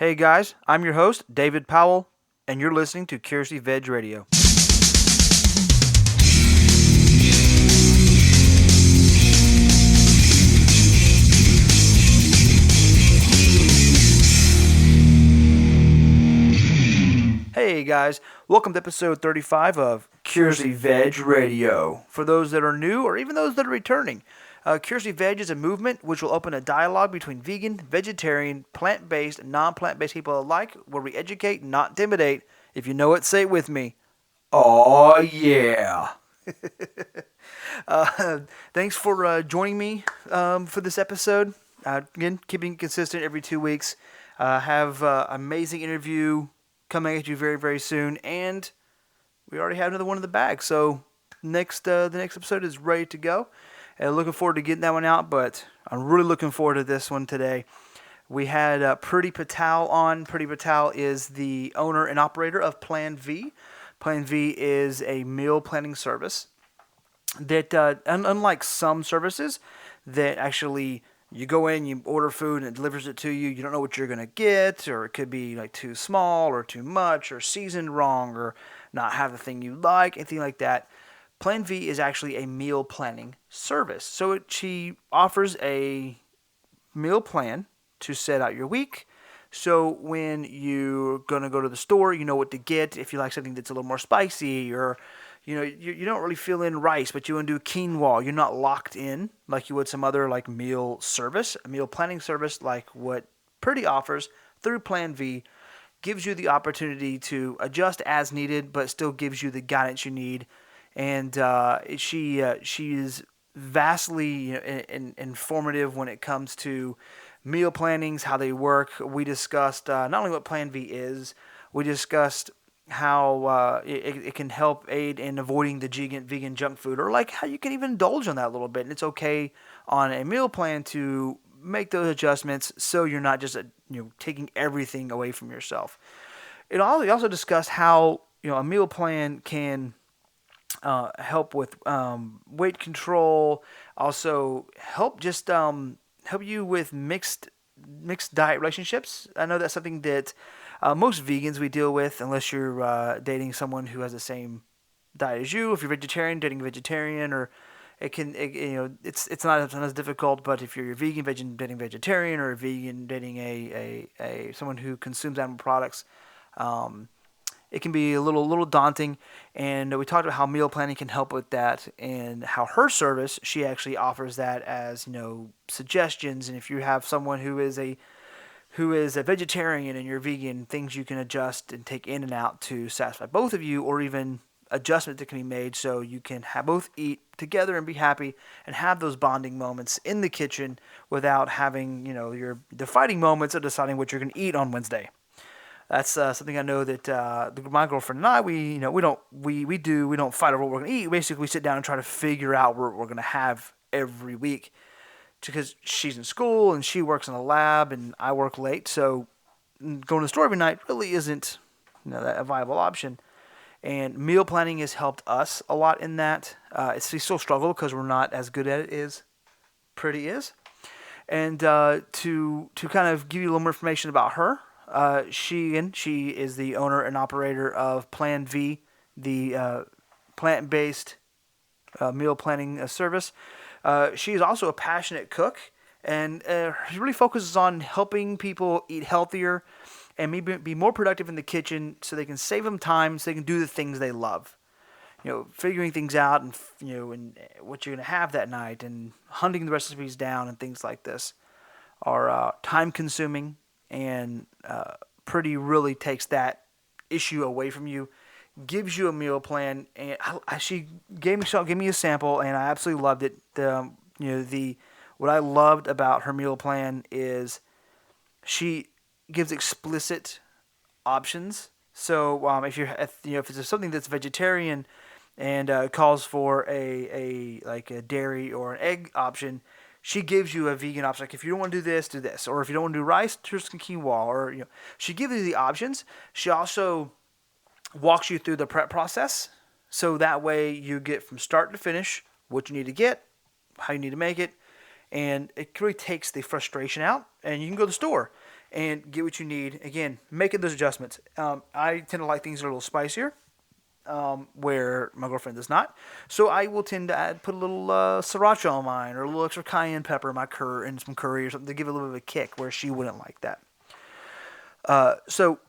Hey guys, I'm your host, David Powell, and you're listening to Curiosity Veg Radio. Hey guys, welcome to episode 35 of Curiosity Veg Radio. For those that are new or even those that are returning, Curiosity Veg is a movement which will open a dialogue between vegan, vegetarian, plant-based, and non-plant-based people alike, where we educate, not intimidate. If you know it, say it with me. Oh yeah! uh, Thanks for joining me for this episode. Again, keeping consistent every 2 weeks. Have amazing interview coming at you very, very soon, and we already have another one in the bag. So the next episode is ready to go. And looking forward to getting that one out, but I'm really looking forward to this one today. We had Pretty Patel on. Pretty Patel is the owner and operator of Plan V. Plan V is a meal planning service that, unlike some services that actually you go in, you order food, and it delivers it to you. You don't know what you're going to get, or it could be like too small or too much or seasoned wrong or not have the thing you like, anything like that. Plan V is actually a meal planning service. So she offers a meal plan to set out your week. So when you're going to go to the store, you know what to get. If you like something that's a little more spicy, or you don't really feel in rice, but you want to do quinoa, you're not locked in like you would some other like meal service. A meal planning service like what Pretty offers through Plan V gives you the opportunity to adjust as needed, but still gives you the guidance you need. And she is vastly informative when it comes to meal plannings, how they work. We discussed not only what Plan V is, we discussed how it can help aid in avoiding the vegan junk food, or like how you can even indulge on that a little bit. And it's okay on a meal plan to make those adjustments so you're not just taking everything away from yourself. We also discussed how a meal plan can help with weight control, also help you with mixed diet relationships. I know that's something that most vegans we deal with, unless you're dating someone who has the same diet as you. If you're vegetarian, dating a vegetarian, or it's not as difficult. But if you're a vegan dating vegetarian, or a vegan dating a someone who consumes animal products, it can be a little daunting. And we talked about how meal planning can help with that, and how her service, she actually offers that as suggestions. And if you have someone who is a vegetarian and you're vegan, things you can adjust and take in and out to satisfy both of you, or even adjustment that can be made so you can both eat together and be happy and have those bonding moments in the kitchen without having the fighting moments of deciding what you're going to eat on Wednesday. That's something I know that my girlfriend and I, we don't fight over what we're going to eat. Basically, we sit down and try to figure out what we're going to have every week, because she's in school and she works in a lab and I work late. So going to the store every night really isn't a viable option. And meal planning has helped us a lot in that. We still struggle because we're not as good at it as Pretty is. And to kind of give you a little more information about her, she is the owner and operator of Plan V, the plant-based meal planning service. She is also a passionate cook, and she really focuses on helping people eat healthier and maybe be more productive in the kitchen, so they can save them time, so they can do the things they love. Figuring things out, and and what you're going to have that night, and hunting the recipes down, and things like this are time-consuming. And Pretty really takes that issue away from you, gives you a meal plan, and she gave me a sample, and I absolutely loved it. What I loved about her meal plan is she gives explicit options. So if it's something that's vegetarian and calls for a dairy or an egg option, she gives you a vegan option. Like, if you don't want to do this. Or if you don't want to do rice, here's some quinoa. Or she gives you the options. She also walks you through the prep process, so that way you get from start to finish what you need to get, how you need to make it, and it really takes the frustration out. And you can go to the store and get what you need. Again, making those adjustments. I tend to like things that are a little spicier, where my girlfriend does not. So I will tend to put a little sriracha on mine, or a little extra cayenne pepper in my and some curry or something to give it a little bit of a kick, where she wouldn't like that. So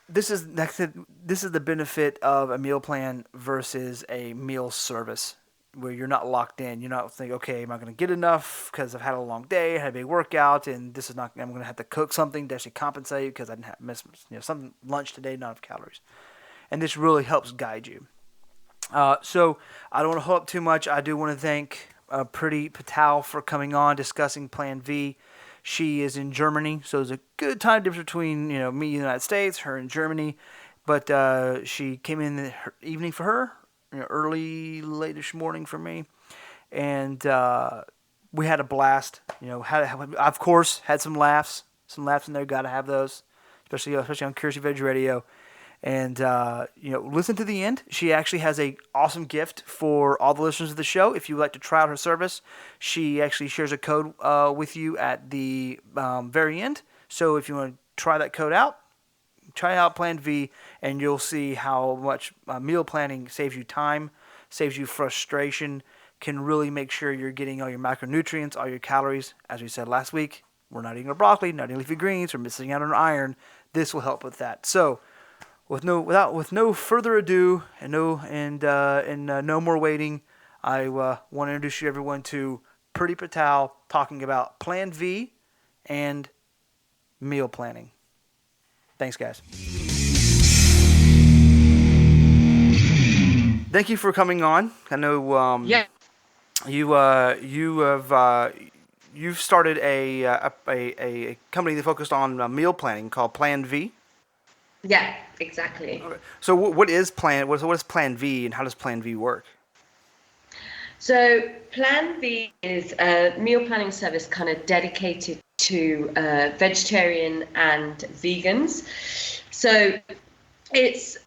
this is the benefit of a meal plan versus a meal service, where you're not locked in. You're not thinking, okay, am I going to get enough because I've had a long day, I had a big workout, and this is not. I'm going to have to cook something to actually compensate because I didn't have some lunch today, not enough calories. And this really helps guide you. So I don't want to hold up too much. I do want to thank Pretty Patel for coming on, discussing Plan V. She is in Germany, so there's a good time difference between me in the United States, her in Germany. But she came in the evening for her, early, late-ish morning for me, and we had a blast. Of course, had some laughs in there. Got to have those, especially on Curiosity Veg Radio. And listen to the end. She actually has a awesome gift for all the listeners of the show. If you would like to try out her service, she actually shares a code with you at the very end. So if you want to try that code out, try out Plan V, and you'll see how much meal planning saves you time, saves you frustration, can really make sure you're getting all your macronutrients, all your calories. As we said last week, we're not eating our broccoli, not eating leafy greens, we're missing out on iron. This will help with that. So with no further ado and no more waiting, I want to introduce you everyone to Pretty Patel talking about Plan V and meal planning. Thanks, guys. Thank you for coming on. I know you've started a company that focused on meal planning called Plan V. Yeah, exactly. Okay. So what is Plan V, and how does Plan V work? So Plan V is a meal planning service kind of dedicated to vegetarian and vegans. So it's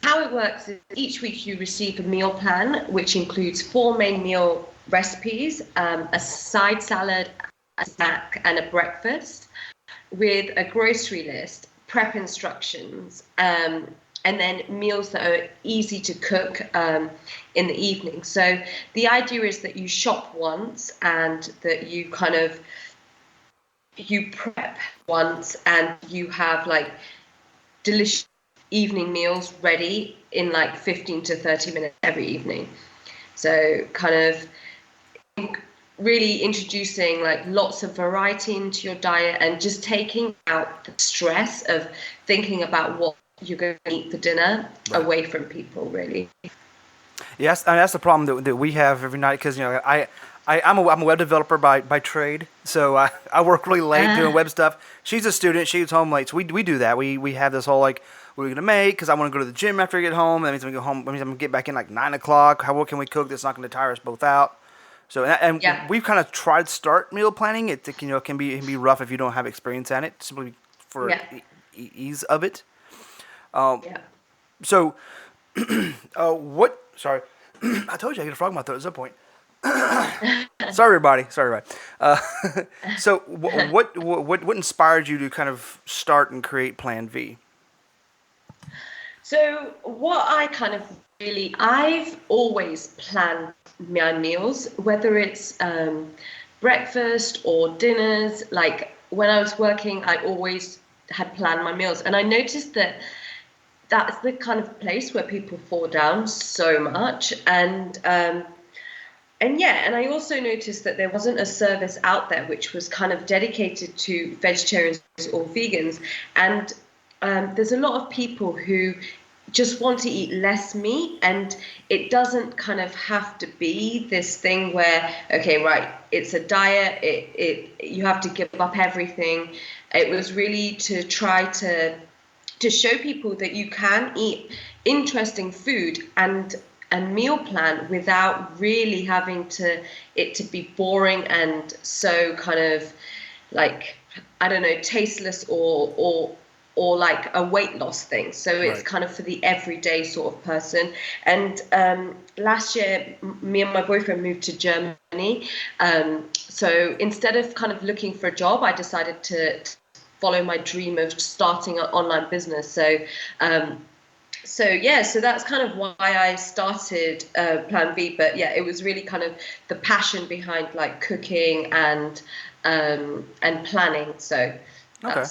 how it works is each week you receive a meal plan, which includes 4 main meal recipes, a side salad, a snack, and a breakfast, with a grocery list, prep instructions, and then meals that are easy to cook in the evening. So the idea is that you shop once, and that you prep once, and you have like delicious evening meals ready in like 15 to 30 minutes every evening. So kind of really introducing like lots of variety into your diet, and just taking out the stress of thinking about what you're going to eat for dinner away from people, really. Yes, and that's the problem that we have every night, because I'm a web developer by trade, so I work really late doing web stuff. She's a student; she's home late, so we do that. We have this whole like, what are we gonna make? Because I want to go to the gym after I get home. That means I'm gonna go home. That means I'm gonna get back in like 9 o'clock. What can we cook that's not gonna tire us both out? So we've kind of tried to start meal planning. It can be rough if you don't have experience at it, simply for ease of it. So what? Sorry, I told you I get a frog in my throat at some point. Sorry, everybody. So what inspired you to kind of start and create Plan V? So what I've always planned my meals, whether it's breakfast or dinners. Like when I was working, I always had planned my meals, and I noticed that that's the kind of place where people fall down so much. And I also noticed that there wasn't a service out there which was kind of dedicated to vegetarians or vegans. And there's a lot of people who just want to eat less meat, and it doesn't kind of have to be this thing where, okay, right, it's a diet, you have to give up everything. It was really to try to show people that you can eat interesting food and meal plan without really having it to be boring and so kind of like, I don't know, tasteless or like a weight loss thing. So it's kind of for the everyday sort of person. And last year, me and my boyfriend moved to Germany. So instead of kind of looking for a job, I decided to follow my dream of starting an online business. So that's kind of why I started Plan V. But yeah, it was really kind of the passion behind like cooking and planning. So Okay.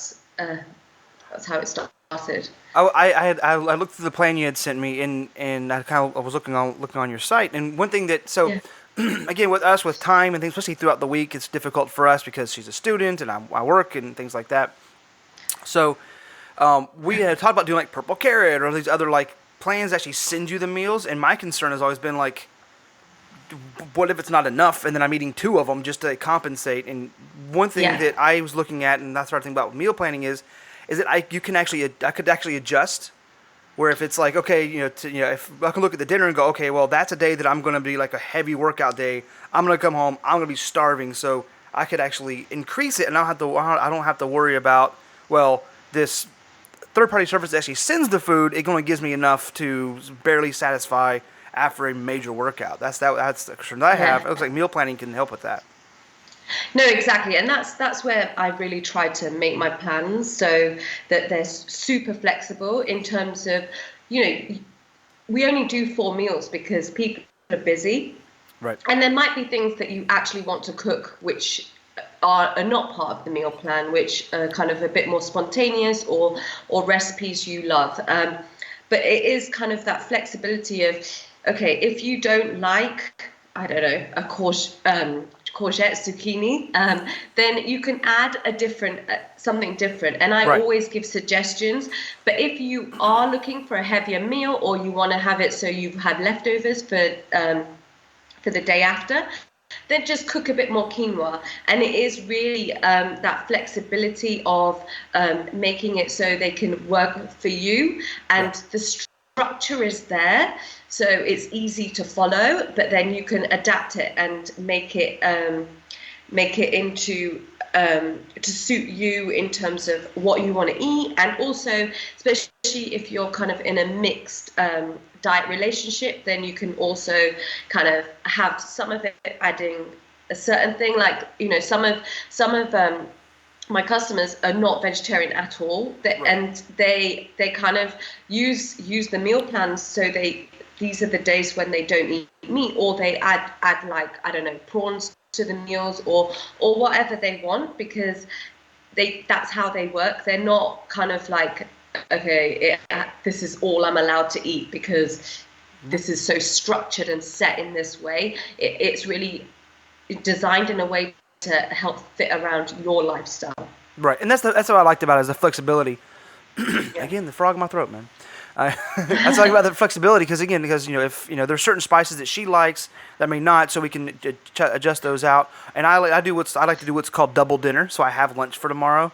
that's how it started. I looked through the plan you had sent me, and I was looking on your site, and one thing that so Yeah. again with us with time and things, especially throughout the week, it's difficult for us because she's a student and I work and things like that. So we had talked about doing like Purple Carrot or these other like plans that actually send you the meals, and my concern has always been like, what if it's not enough and then I'm eating two of them just to compensate? And one thing Yeah. that I was looking at, and that's the hard thing about meal planning is that I could actually adjust. Where if it's like, okay, if I can look at the dinner and go, okay, well, that's a day that I'm going to be like a heavy workout day. I'm going to come home, I'm going to be starving, so I could actually increase it, and I don't have to worry about, well, this third-party service that actually sends the food. It only gives me enough to barely satisfy after a major workout. That's the concern that I have. Yeah. It looks like meal planning can help with that. No, exactly, and that's where I really try to make my plans so that they're super flexible in terms of, we only do 4 meals because people are busy, Right. and there might be things that you actually want to cook which are not part of the meal plan, which are kind of a bit more spontaneous or recipes you love. But it is kind of that flexibility of, okay, if you don't like, I don't know, a courgette, zucchini, then you can add a different something different. And I Right. always give suggestions. But if you are looking for a heavier meal, or you want to have it so you've had leftovers for the day after, then just cook a bit more quinoa. And it is really that flexibility of making it so they can work for you, and the structure is there, so it's easy to follow, but then you can adapt it and make it into to suit you in terms of what you want to eat. And also, especially if you're kind of in a mixed diet relationship, then you can also kind of have some of it adding a certain thing, like some of my customers are not vegetarian at all, and they kind of use the meal plans, so these are the days when they don't eat meat, or they add like, I don't know, prawns to the meals, or whatever they want, because that's how they work. They're not kind of like, okay, this is all I'm allowed to eat because this is so structured and set in this way. It's really designed in a way to help fit around your lifestyle. Right, and that's what I liked about it, is the flexibility. Yeah. Again, the frog in my throat, man. That's like about the flexibility, because if there's certain spices that she likes that may not, so we can adjust those out. And I like to do what's called double dinner, so I have lunch for tomorrow.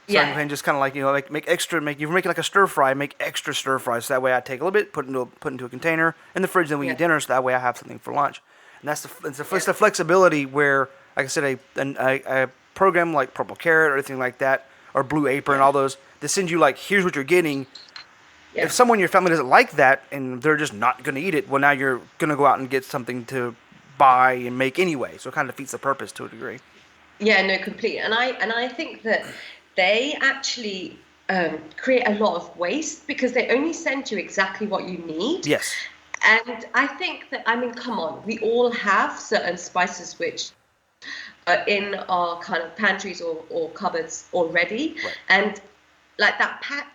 So I can just kind of like make extra. You're making like a stir fry, make extra stir fries. So that way I take a little bit, put into a container in the fridge, then we eat dinner. So that way I have something for lunch. And it's the flexibility where, like I said, a program like Purple Carrot or anything like that, or Blue Apron, all those, they send you like, here's what you're getting. If someone in your family doesn't like that and they're just not going to eat it, well, now you're going to go out and get something to buy and make anyway. So it kind of defeats the purpose to a degree. Yeah, no, completely. And I think that they actually create a lot of waste because they only send you exactly what you need. Yes. And I think that, I mean, come on, we all have certain spices which are in our kind of pantries or cupboards already. Right. And like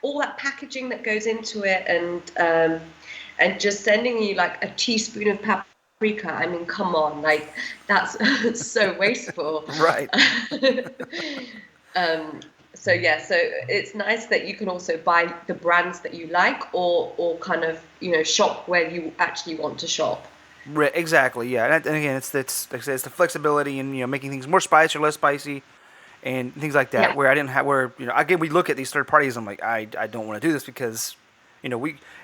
all that packaging that goes into it, and just sending you like a teaspoon of paprika. I mean, come on, like that's so wasteful. Right. So it's nice that you can also buy the brands that you like, or kind of shop where you actually want to shop. Right, exactly. Yeah, and again, it's like I said, it's the flexibility and making things more spicy or less spicy, and things like that. Yeah. Where I didn't have again, we look at these third parties. I'm like, I don't want to do this because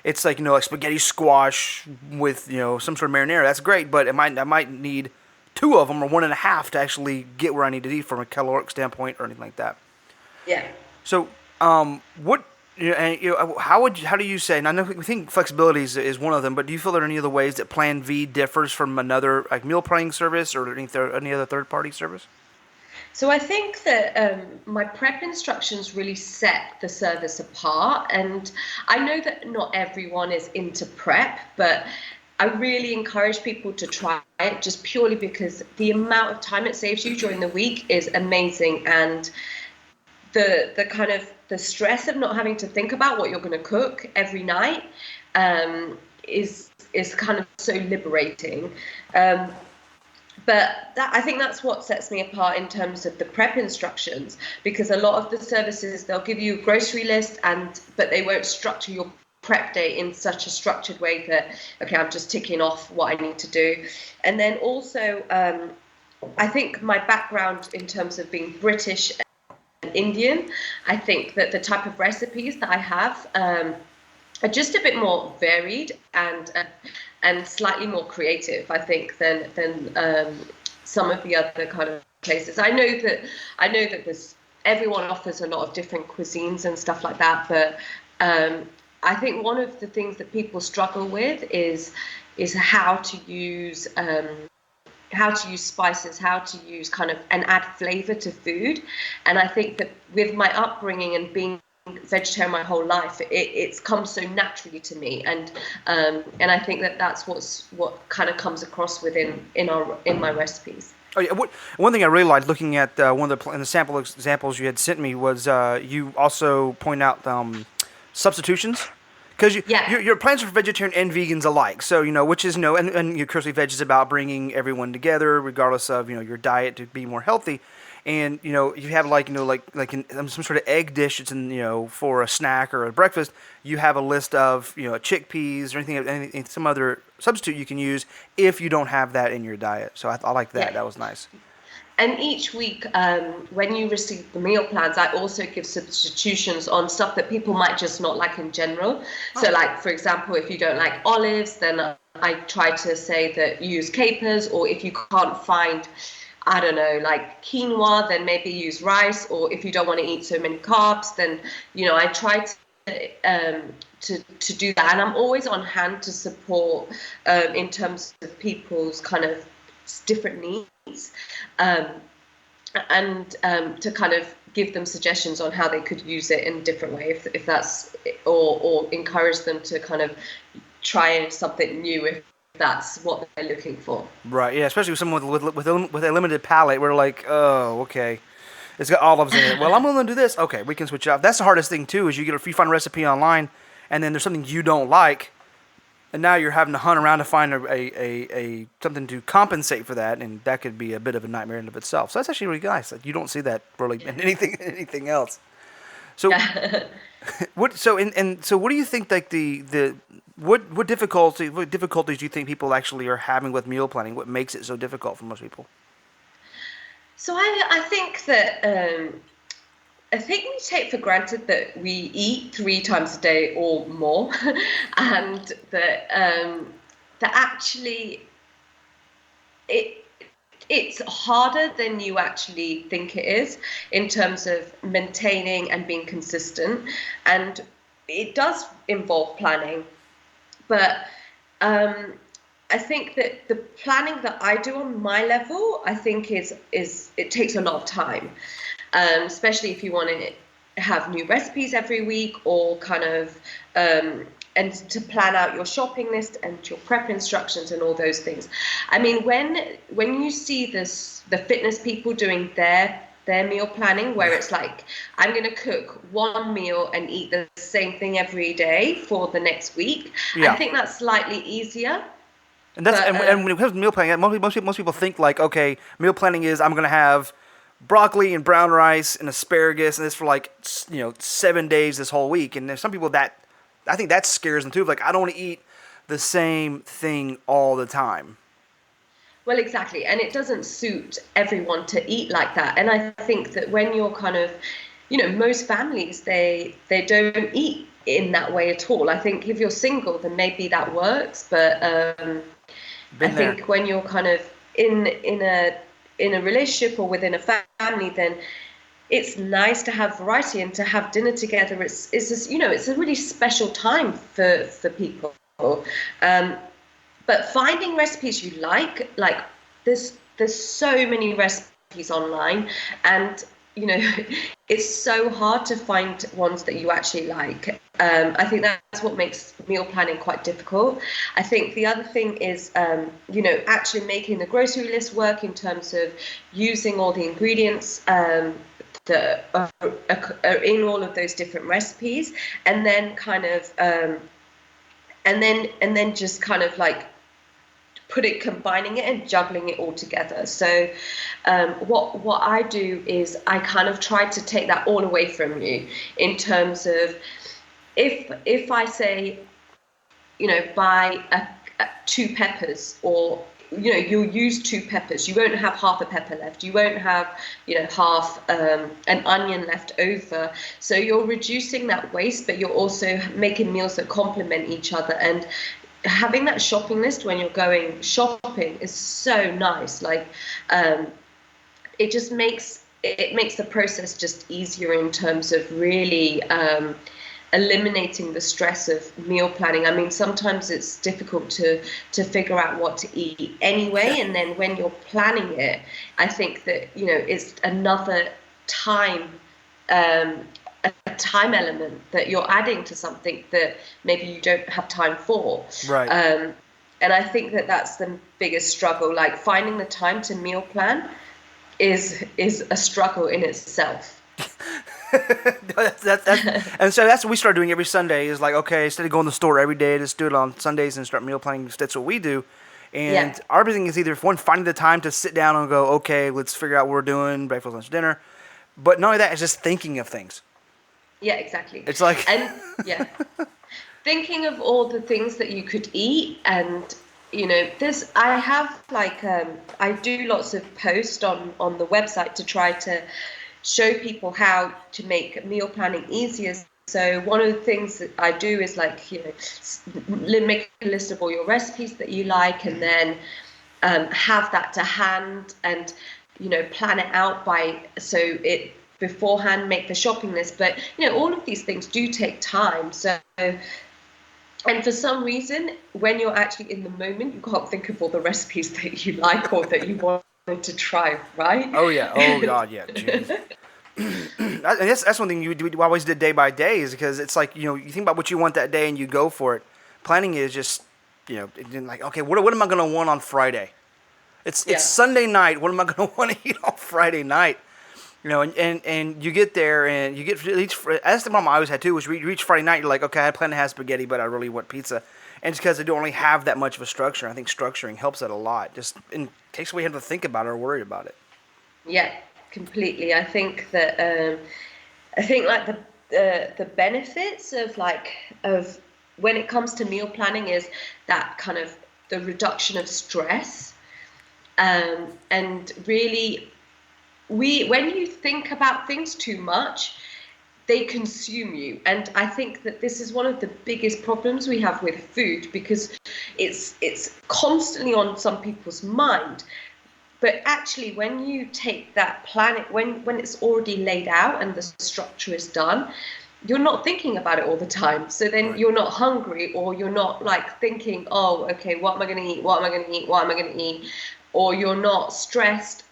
it's like like spaghetti squash with some sort of marinara. That's great, but I might need 2 of them or 1.5 to actually get where I need to be from a caloric standpoint or anything like that. Yeah. So, what how do you say? And I know we think flexibility is one of them, but do you feel there are any other ways that Plan V differs from another like meal planning service or any other third party service? So I think that my prep instructions really set the service apart. And I know that not everyone is into prep, but I really encourage people to try it just purely because the amount of time it saves you during the week is amazing. And the kind of the stress of not having to think about what you're going to cook every night is kind of so liberating. But I think that's what sets me apart in terms of the prep instructions, because a lot of the services, they'll give you a grocery list, but they won't structure your prep day in such a structured way that, okay, I'm just ticking off what I need to do. And then also, I think my background in terms of being British and Indian, I think that the type of recipes that I have are just a bit more varied and slightly more creative, I think, than some of the other kind of places. I know that there's everyone offers a lot of different cuisines and stuff like that, but I think one of the things that people struggle with is how to use spices, how to use kind of and add flavor to food. And I think that with my upbringing and being vegetarian my whole life, it's come so naturally to me, and I think that that's what kind of comes across in my recipes. Oh yeah, one thing I really liked looking at one of the sample examples you had sent me was you also point out substitutions. Because your plans are for vegetarian and vegans alike, so which is and your Cursory Veg is about bringing everyone together, regardless of your diet, to be more healthy. And you have like in some sort of egg dish, it's in for a snack or a breakfast. You have a list of chickpeas or anything some other substitute you can use if you don't have that in your diet. So I like that. Yeah. That was nice. And each week, when you receive the meal plans, I also give substitutions on stuff that people might just not like in general. So like, for example, if you don't like olives, then I try to say that you use capers, or if you can't find, I don't know, like quinoa, then maybe use rice, or if you don't want to eat so many carbs, then, I try to do that. And I'm always on hand to support in terms of people's kind of different needs, and to kind of give them suggestions on how they could use it in a different way, if that's, or encourage them to kind of try something new if that's what they're looking for. Right. Yeah. Especially with someone with a limited palate, we're like, oh, okay, it's got olives in it. Well, I'm willing to do this. Okay, we can switch it up. That's the hardest thing too. Is you find a recipe online, and then there's something you don't like. And now you're having to hunt around to find a something to compensate for that, and that could be a bit of a nightmare in and of itself. So that's actually really nice. Like, you don't see that really in anything else. So, what do you think, like what difficulties do you think people actually are having with meal planning? What makes it so difficult for most people? So I think that. I think we take for granted that we eat 3 times a day or more, and that actually it's harder than you actually think it is in terms of maintaining and being consistent, and it does involve planning, but I think that the planning that I do on my level, I think is it takes a lot of time. Especially if you want to have new recipes every week, or kind of and to plan out your shopping list and your prep instructions and all those things. I mean, when you see the fitness people doing their meal planning, where it's like, I'm going to cook one meal and eat the same thing every day for the next week, I think that's slightly easier. And and when it comes to meal planning, most people think like, okay, meal planning is I'm going to have broccoli and brown rice and asparagus, and this for like 7 days this whole week. And there's some people that I think that scares them too. Like, I don't want to eat the same thing all the time. Well, exactly, and it doesn't suit everyone to eat like that. And I think that when you're kind of, most families they don't eat in that way at all. I think if you're single, then maybe that works, but I think when you're kind of in a relationship or within a family, then it's nice to have variety and to have dinner together. It's just, it's a really special time for people. But finding recipes you like there's so many recipes recipes online, and it's so hard to find ones that you actually like. I think that's what makes meal planning quite difficult. I think the other thing is, actually making the grocery list work in terms of using all the ingredients that are in all of those different recipes, and then kind of, and then just kind of like combining it and juggling it all together. So what I do is I kind of try to take that all away from you, in terms of, if I say, buy 2 peppers, or you'll use 2 peppers, you won't have half a pepper left, you won't have half an onion left over. So you're reducing that waste, but you're also making meals that complement each other. And having that shopping list when you're going shopping is so nice. Like, it just makes the process just easier in terms of really eliminating the stress of meal planning. I mean, sometimes it's difficult to figure out what to eat anyway, and then when you're planning it, I think that it's another time, a time element that you're adding to something that maybe you don't have time for. Right. And I think that that's the biggest struggle. Like, finding the time to meal plan is a struggle in itself. And so that's what we start doing every Sunday, is like, okay, instead of going to the store every day, just do it on Sundays and start meal planning. That's what we do. And our big thing is either, one, finding the time to sit down and go, okay, let's figure out what we're doing, breakfast, lunch, dinner. But not only that, it's just thinking of things. Yeah, exactly. It's like, and thinking of all the things that you could eat. And I have like I do lots of posts on the website to try to show people how to make meal planning easier. So one of the things that I do is, like, make a list of all your recipes that you like, and then have that to hand, and plan it out beforehand, make the shopping list. But all of these things do take time. So, and for some reason, when you're actually in the moment, you can't think of all the recipes that you like or that you wanted to try, right? Oh yeah, oh god, yeah. And that's one thing we always did day by day, is because it's like, you think about what you want that day and you go for it. Planning is just, like, okay, what am I going to want on Friday? It's Sunday night. What am I going to want to eat on Friday night? And you get there, and you get that's the problem I always had too, was you reach Friday night, you're like, okay, I plan to have spaghetti, but I really want pizza. And it's because I don't really have that much of a structure. I think structuring helps that a lot, just in case we have to think about it or worry about it. Yeah, completely. I think that like the benefits of when it comes to meal planning is that kind of the reduction of stress, and really, when you think about things too much, they consume you. And I think that this is one of the biggest problems we have with food, because it's constantly on some people's mind. But actually, when you take that plan, when it's already laid out and the structure is done, you're not thinking about it all the time. So then you're not hungry, or you're not like thinking, oh, okay, what am I going to eat? What am I going to eat? What am I going to eat? Or you're not stressed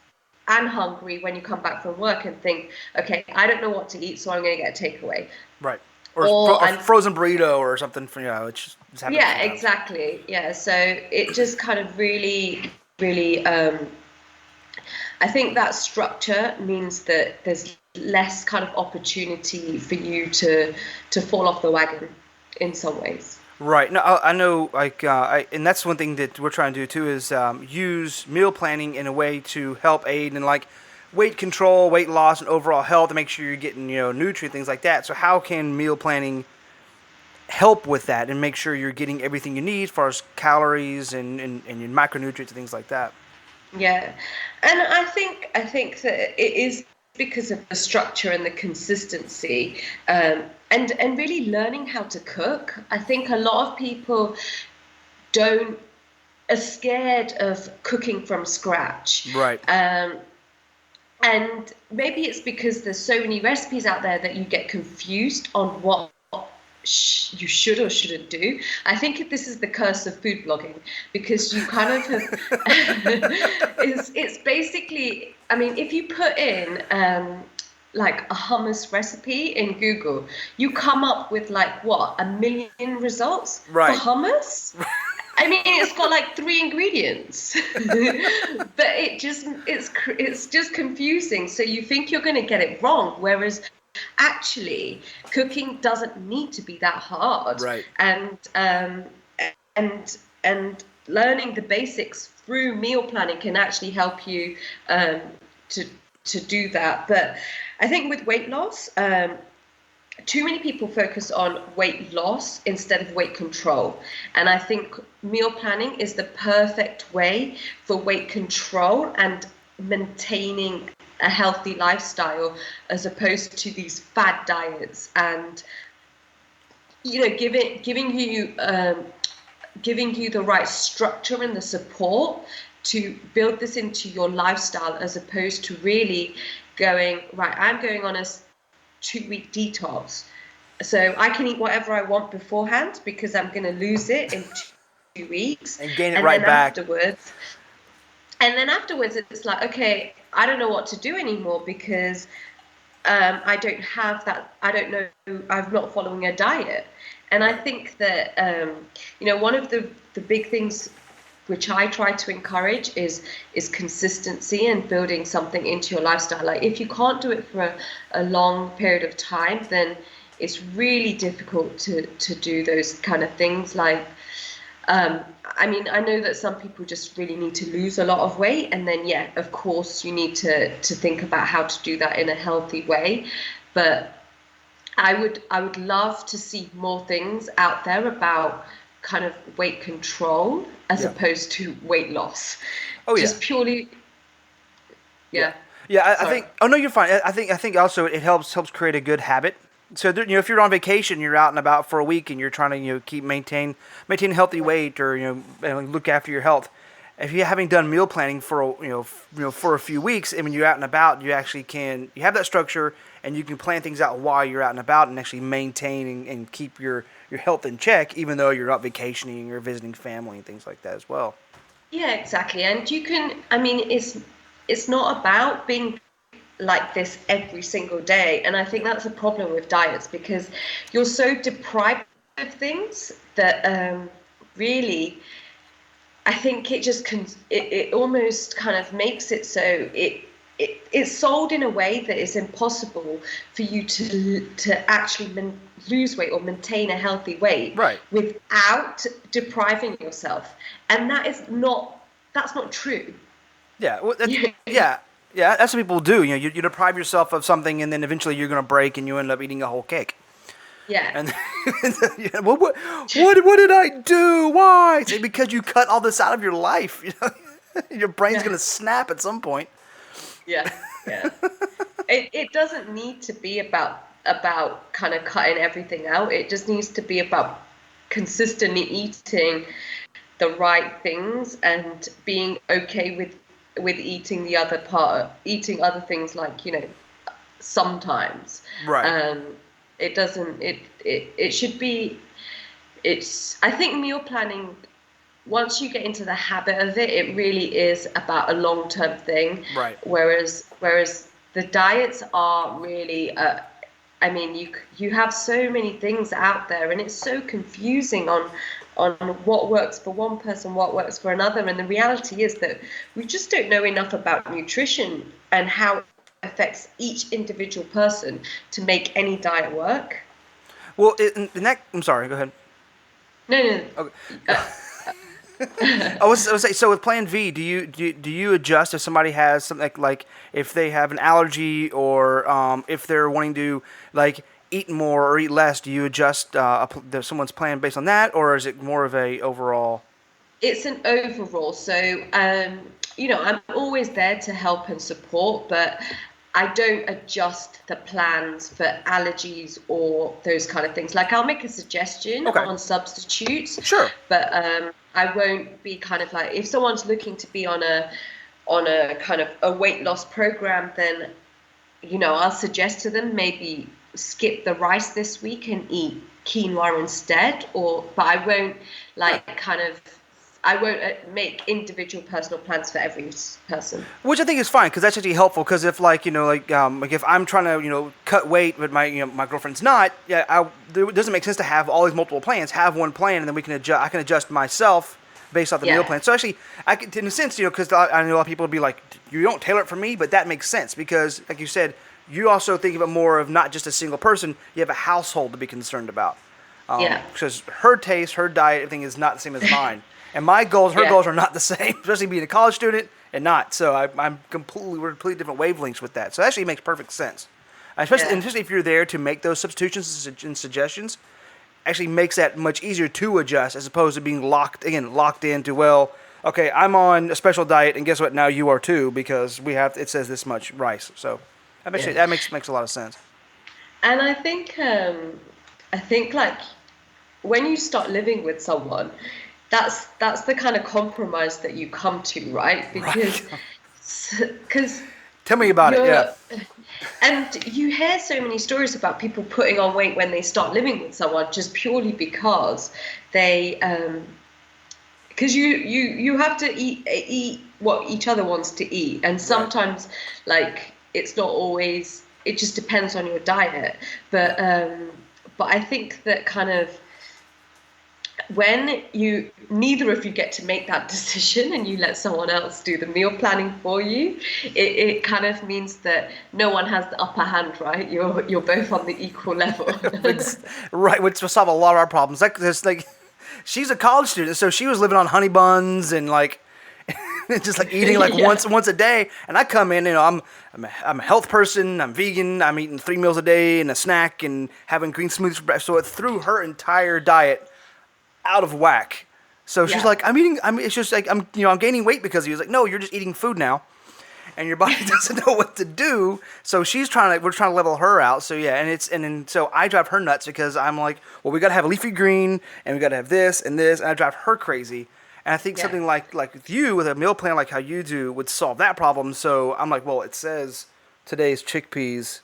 and hungry when you come back from work and think, okay, I don't know what to eat, so I'm going to get a takeaway. Right. Or a frozen burrito or something. It's just happens. Yeah, exactly. Yeah. So it just kind of really, really, I think that structure means that there's less kind of opportunity for you to fall off the wagon in some ways. Right. No, I know, like, and that's one thing that we're trying to do too, is use meal planning in a way to help aid in, like, weight control, weight loss, and overall health, to make sure you're getting, nutrient, things like that. So how can meal planning help with that and make sure you're getting everything you need as far as calories and your micronutrients and things like that? Yeah. And I think that it is because of the structure and the consistency, and really learning how to cook. I think a lot of people are scared of cooking from scratch. Right. And maybe it's because there's so many recipes out there that you get confused on what you should or shouldn't do. I think this is the curse of food blogging, because you kind of have it's basically, I mean, if you put in like a hummus recipe in Google, you come up with like what, 1 million results for hummus. I mean, it's got like 3 ingredients, but it's just confusing. So you think you're going to get it wrong, whereas actually cooking doesn't need to be that hard. Right. And learning the basics through meal planning can actually help you to do that. But I think with weight loss, too many people focus on weight loss instead of weight control. And I think meal planning is the perfect way for weight control and maintaining a healthy lifestyle, as opposed to these fad diets and, you know, giving you the right structure and the support to build this into your lifestyle, as opposed to really going, right, I'm going on a 2-week detox, so I can eat whatever I want beforehand because I'm going to lose it in 2 weeks and gain it right back afterwards it's like, okay, I don't know what to do anymore because I don't have that, I don't know, I'm not following a diet. And I think that you know, one of the big things which I try to encourage is consistency and building something into your lifestyle. Like, if you can't do it for a long period of time, then it's really difficult to do those kind of things. Like, I mean, I know that some people just really need to lose a lot of weight, and then, yeah, of course, you need to think about how to do that in a healthy way. But I would love to see more things out there about kind of weight control as opposed to weight loss. Just purely, I think. Oh no, you're fine. I think also it helps create a good habit. So you know, if you're on vacation, you're out and about for a week, and you're trying to, you know, keep maintain healthy weight, or, you know, look after your health. If you haven't done meal planning for for a few weeks, and when you're out and about, you actually you have that structure, and you can plan things out while you're out and about, and actually maintain and keep your health in check, even though you're not vacationing or visiting family and things like that as well. Yeah, exactly. And you can, I mean, it's not about being like this every single day. And I think that's a problem with diets, because you're so deprived of things that really, I think it just it almost kind of makes it so it's sold in a way that it's impossible for you to actually lose weight or maintain a healthy weight, right, without depriving yourself. And that's not true. Yeah, well, that's what people do. You know, you deprive yourself of something, and then eventually you're going to break, and you end up eating a whole cake. Yeah. And well, what did I do? Why? It's because you cut all this out of your life. You know, your brain's going to snap at some point. Yeah. It doesn't need to be about kind of cutting everything out. It just needs to be about consistently eating the right things and being okay with eating other things, like, you know, sometimes. Right. It should be, I think meal planning, once you get into the habit of it, it really is about a long-term thing. Right. Whereas the diets are really, I mean, you have so many things out there, and it's so confusing on what works for one person, what works for another. And the reality is that we just don't know enough about nutrition and how it affects each individual person to make any diet work. Well, I'm sorry, go ahead. No. Okay. I was say, so with Plan V, do you adjust if somebody has something like if they have an allergy, or if they're wanting to like eat more or eat less? Do you adjust someone's plan based on that, or is it more of a overall? It's an overall. So you know, I'm always there to help and support, but I don't adjust the plans for allergies or those kind of things. Like, I'll make a suggestion on substitutes. Sure. But I won't be kind of like, if someone's looking to be on a kind of a weight loss program, then, you know, I'll suggest to them maybe skip the rice this week and eat quinoa instead, but I won't I won't make individual personal plans for every person. Which I think is fine because that's actually helpful. Because if like if I'm trying to cut weight, but my girlfriend's not, it doesn't make sense to have all these multiple plans. Have one plan, and then we can adjust. I can adjust myself based off the meal plan. So actually, I can, in a sense, because I know a lot of people would be like, you don't tailor it for me, but that makes sense because, like you said, you also think of it more of not just a single person. You have a household to be concerned about. Because her taste, her diet, everything is not the same as mine. And my goals, her goals are not the same, especially being a college student and not. So we're completely different wavelengths with that. So it actually makes perfect sense. Especially if you're there to make those substitutions and suggestions, actually makes that much easier to adjust as opposed to being locked into, well, okay, I'm on a special diet and guess what? Now you are too because it says this much rice. So that makes a lot of sense. And I think like when you start living with someone, that's the kind of compromise that you come to, right? Because tell me about it. Yeah. And you hear so many stories about people putting on weight when they start living with someone just purely because they because you have to eat what each other wants to eat, and sometimes like it's not always, it just depends on your diet, but I think that kind of when neither of you get to make that decision and you let someone else do the meal planning for you, it kind of means that no one has the upper hand, right? You're both on the equal level. Right, which will solve a lot of our problems. She's a college student, so she was living on honey buns and like just like eating like once a day. And I come in, I'm a health person. I'm vegan. I'm eating 3 meals a day and a snack and having green smoothies for breakfast. So it threw her entire diet out of whack. So she's like, it's just like I'm gaining weight because he was like, no, you're just eating food now, and your body doesn't know what to do. So we're trying to level her out. So so I drive her nuts because I'm like, well, we got to have a leafy green and we got to have this and this, and I drive her crazy. And I think something like with you with a meal plan like how you do would solve that problem. So I'm like, well, it says today's chickpeas.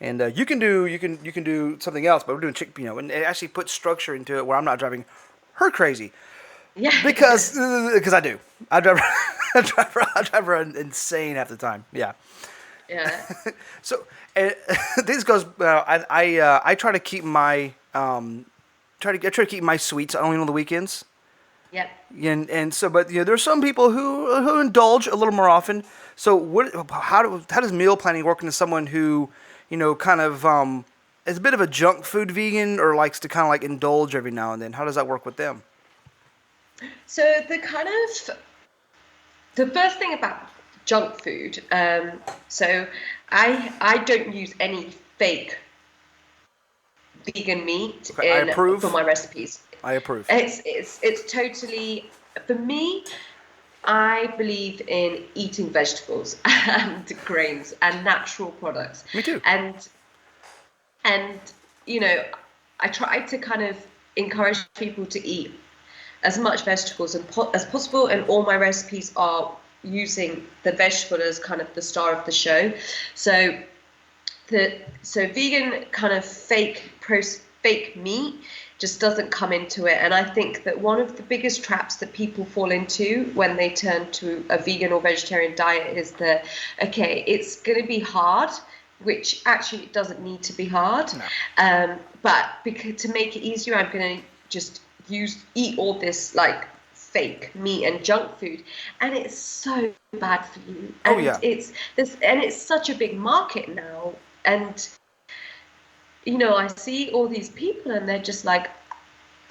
And you can do something else, but we're doing chickpea, and it actually puts structure into it where I'm not driving her crazy. Yeah. Because I do. I drive her insane half the time. Yeah. Yeah. So this goes. I try to keep my try to keep my sweets only on the weekends. Yep. And so, but there's some people who indulge a little more often. So how does meal planning work into someone who kind of is a bit of a junk food vegan or likes to kind of like indulge every now and then? How does that work with them? So the first thing about junk food, so I don't use any fake vegan meat for my recipes. I approve. It's totally, for me, I believe in eating vegetables and grains and natural products. Me too. And I try to kind of encourage people to eat as much vegetables as possible, and all my recipes are using the vegetable as kind of the star of the show. So vegan kind of fake meat just doesn't come into it. And I think that one of the biggest traps that people fall into when they turn to a vegan or vegetarian diet is that, okay, it's going to be hard, which actually it doesn't need to be hard. No. But to make it easier, I'm going to just eat all this like fake meat and junk food, and it's so bad for you. And it's such a big market now, and I see all these people and they're just like,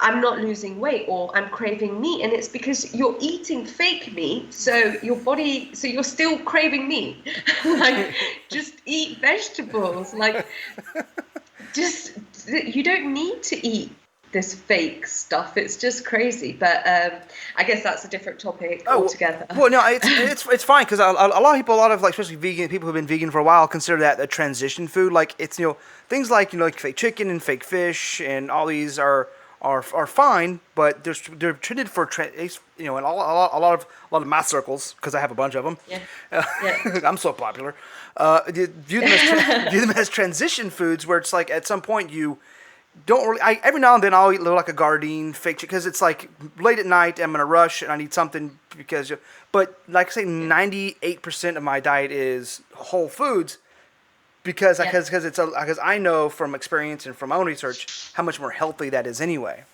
I'm not losing weight or I'm craving meat, and it's because you're eating fake meat, so you're still craving meat. Like, just eat vegetables. Like, you don't need to eat this fake stuff. It's just crazy. But I guess that's a different topic altogether. Well, no, it's fine because a lot of like especially vegan people who've been vegan for a while consider that a transition food. Like it's things like like fake chicken and fake fish and all these are fine, but they're treated for in a lot of math circles because I have a bunch of them. Yeah. I'm so popular. View them as transition foods where it's like at some point you don't really. Every now and then I'll eat a little like a Gardein fake chicken because it's like late at night. I'm in a rush and I need something because. But like I say, 98% of my diet is whole foods because Yeah. because I know from experience and from my own research how much more healthy that is anyway.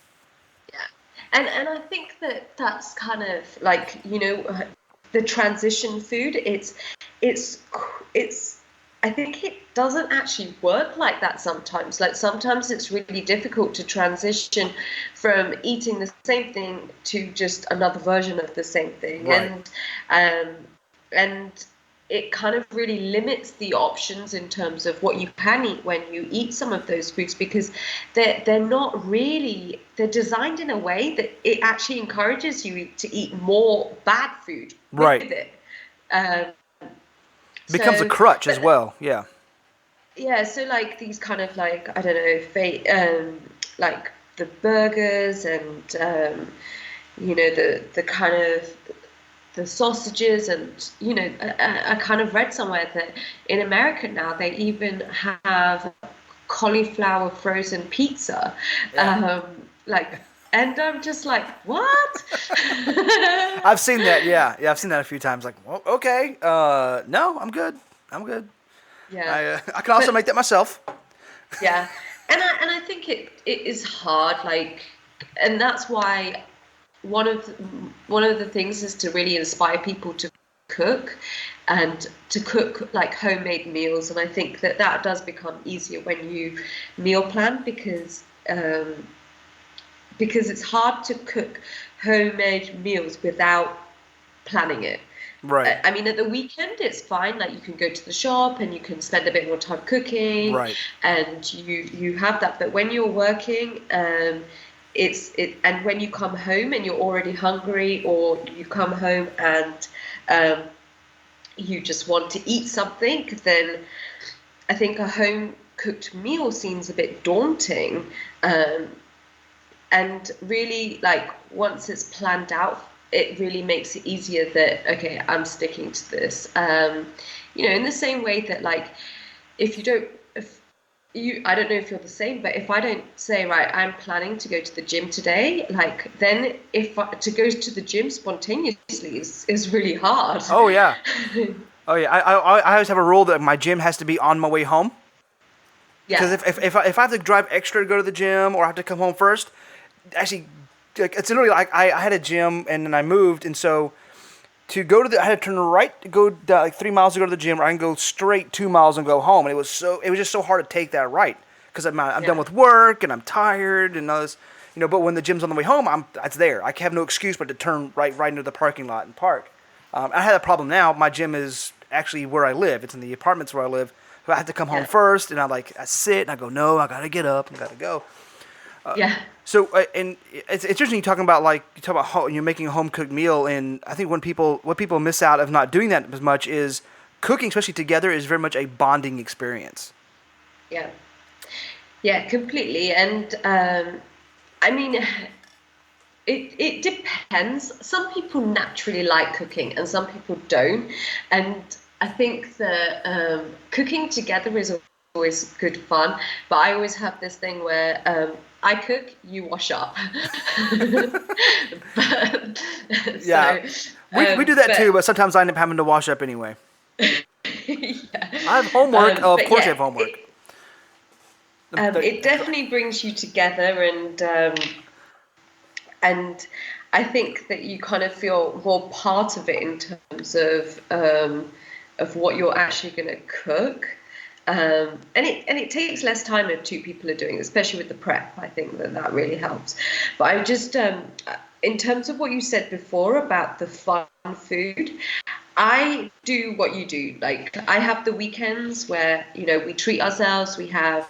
Yeah. And I think that that's kind of like, the transition food. It's it's I think it doesn't actually work like that sometimes. Like sometimes it's really difficult to transition from eating the same thing to just another version of the same thing. Right. And it kind of really limits the options in terms of what you can eat when you eat some of those foods, because they're not really, they're designed in a way that it actually encourages you to eat more bad food with Right. it. Um, Becomes a so, crutch as but well. Yeah. yeah, so like these kind of like, I don't know, like the burgers and the kind of the sausages, and I kind of read somewhere that in America now they even have cauliflower frozen pizza, Yeah. like, and I'm just like, what? I've seen that. Yeah. Yeah. I've seen that a few times. Like, well, okay. No, I'm good. I'm good. Yeah, I can also but make that myself. yeah, and I think it is hard, like, and that's why one of the, one of the things is to really inspire people to cook, and to cook like homemade meals. And I think that that does become easier when you meal plan, because it's hard to cook homemade meals without planning it. Right. I mean, at the weekend, it's fine. Like you can go to the shop and you can spend a bit more time cooking, Right. and you have that. But when you're working, and when you come home and you're already hungry, or you come home and um, you just want to eat something, then I think a home cooked meal seems a bit daunting. Um, and really, like, once it's planned out, it really makes it easier that, okay, I'm sticking to this. In the same way that, like, if you don't if you I don't know if you're the same, but if I don't say, right, I'm planning to go to the gym today, like, then to go to the gym spontaneously is really hard. Oh yeah. Oh yeah. I always have a rule that my gym has to be on my way home. Because Yeah, if I have to drive extra to go to the gym or I have to come home first, actually, like, it's literally like I had a gym and then I moved, and so to go to I had to turn right to go like 3 miles to go to the gym, or I can go straight 2 miles and go home, and it was just so hard to take that right because I'm done yeah, with work and I'm tired and all this, But when the gym's on the way home, it's there. I have no excuse but to turn right into the parking lot and park. I had a problem now. My gym is actually where I live. It's in the apartments where I live. So I have to come home yeah, first, and I sit and I go, no, I gotta get up and gotta go. yeah. So, and it's interesting you talking about like you talk about you're making a home cooked meal, and I think what people miss out of not doing that as much is cooking, especially together, is very much a bonding experience. Yeah, yeah, completely. And I mean, it depends. Some people naturally like cooking, and some people don't. And I think that cooking together is always good fun. But I always have this thing where I cook, you wash up. but, Yeah, so, we do that too, but but sometimes I end up having to wash up anyway. yeah, I have homework. Of but course, I yeah, have homework. it definitely brings you together, and I think that you kind of feel more part of it in terms of what you're actually going to cook. And it takes less time if two people are doing it, especially with the prep. I think that really helps. But I just, in terms of what you said before about the fun food, I do what you do. Like, I have the weekends where, we treat ourselves. We have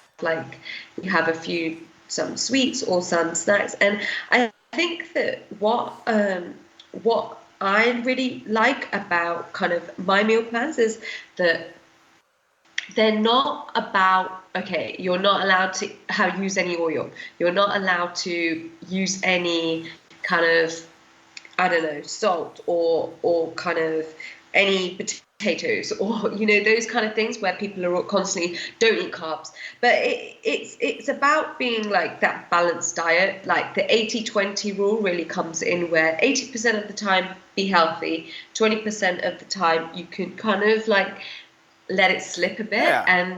some sweets or some snacks. And I think that what I really like about kind of my meal plans is that they're not about, okay, you're not allowed to use any oil. You're not allowed to use any kind of, I don't know, salt, or kind of any potatoes, or those kind of things where people are constantly don't eat carbs. But it's about being like that balanced diet. Like the 80-20 rule really comes in, where 80% of the time be healthy, 20% of the time you can kind of like let it slip a bit. Yeah.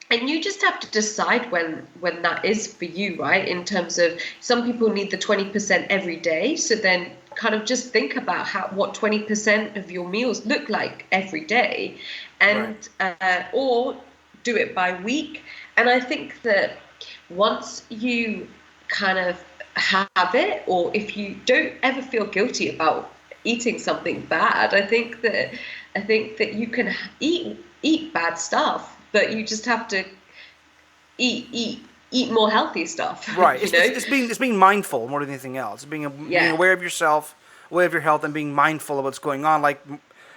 And you just have to decide when that is for you, right? In terms of, some people need the 20% every day. So then kind of just think about what 20% of your meals look like every day, and or do it by week. And I think that once you kind of have it, or if you don't ever feel guilty about eating something bad, I think that you can eat bad stuff, but you just have to eat more healthy stuff. Right. It's being mindful more than anything else. Being aware of yourself, aware of your health, and being mindful of what's going on. Like,